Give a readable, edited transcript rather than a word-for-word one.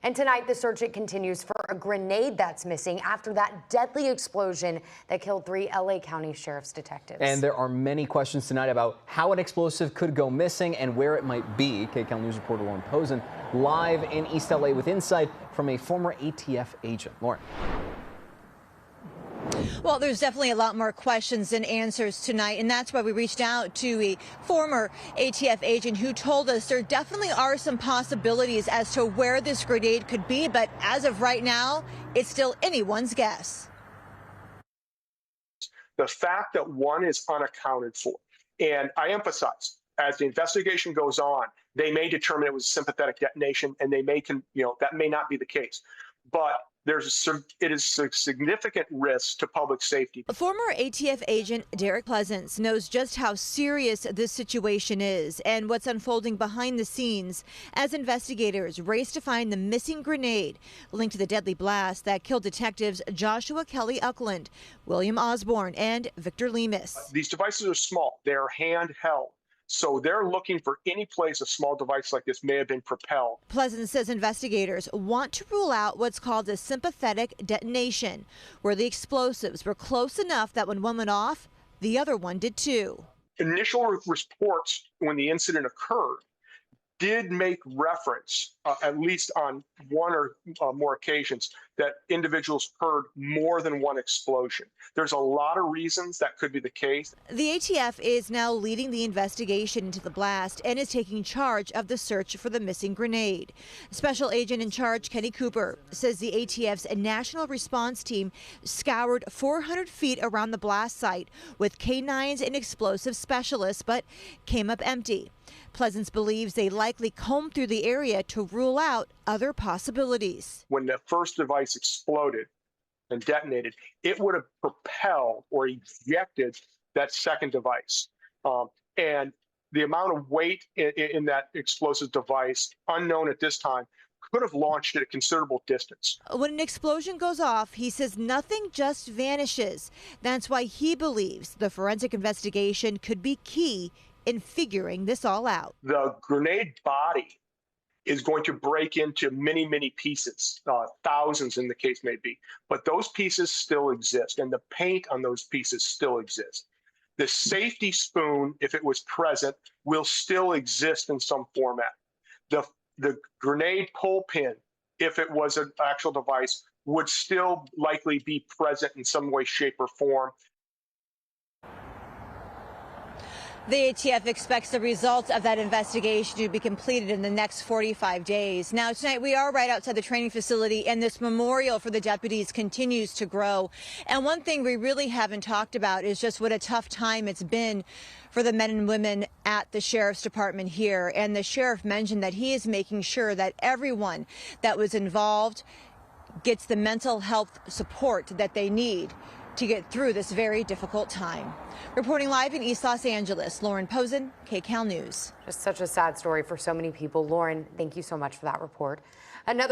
And tonight, the search continues for a grenade that's missing after that deadly explosion that killed 3 LA County Sheriff's detectives. And there are many questions tonight about how an explosive could go missing and where it might be. KCAL News reporter Lauren Pozen live in East LA with insight from a former ATF agent. Lauren. Well, there's definitely a lot more questions than answers tonight, and that's why we reached out to a former ATF agent who told us there definitely are some possibilities as to where this grenade could be, but as of right now, it's still anyone's guess. The fact that one is unaccounted for, and I emphasize, as the investigation goes on, they may determine it was a sympathetic detonation, and they may, that may not be the case, but it is a significant risk to public safety. Former ATF agent Derek Pleasance knows just how serious this situation is and what's unfolding behind the scenes as investigators race to find the missing grenade linked to the deadly blast that killed detectives Joshua Kelly Uckland, William Osborne, and Victor Lemus. These devices are small. They're handheld. So they're looking for any place a small device like this may have been propelled. Pleasance says investigators want to rule out what's called a sympathetic detonation, where the explosives were close enough that when one went off, the other one did too. Initial reports when the incident occurred did make reference, at least on one or more occasions, that individuals heard more than one explosion. There's a lot of reasons that could be the case. The ATF is now leading the investigation into the blast and is taking charge of the search for the missing grenade. Special Agent in charge Kenny Cooper says the ATF's national response team scoured 400 feet around the blast site with canines and explosive specialists, but came up empty. Pleasance believes they likely combed through the area to rule out other possibilities. When the first device exploded and detonated, it would have propelled or ejected that second device. And the amount of weight in that explosive device, unknown at this time, could have launched at a considerable distance. When an explosion goes off, he says nothing just vanishes. That's why he believes the forensic investigation could be key in figuring this all out. The grenade body is going to break into many, many pieces, thousands in the case may be, but those pieces still exist, and the paint on those pieces still exists. The safety spoon, if it was present, will still exist in some format. The grenade pull pin, if it was an actual device, would still likely be present in some way, shape, or form. The ATF expects the results of that investigation to be completed in the next 45 days. Now, tonight we are right outside the training facility, and this memorial for the deputies continues to grow. And one thing we really haven't talked about is just what a tough time it's been for the men and women at the sheriff's department here. And the sheriff mentioned that he is making sure that everyone that was involved gets the mental health support that they need to get through this very difficult time. Reporting live in East Los Angeles, Lauren Pozen, KCAL News. Just such a sad story for so many people. Lauren, thank you so much for that report. Another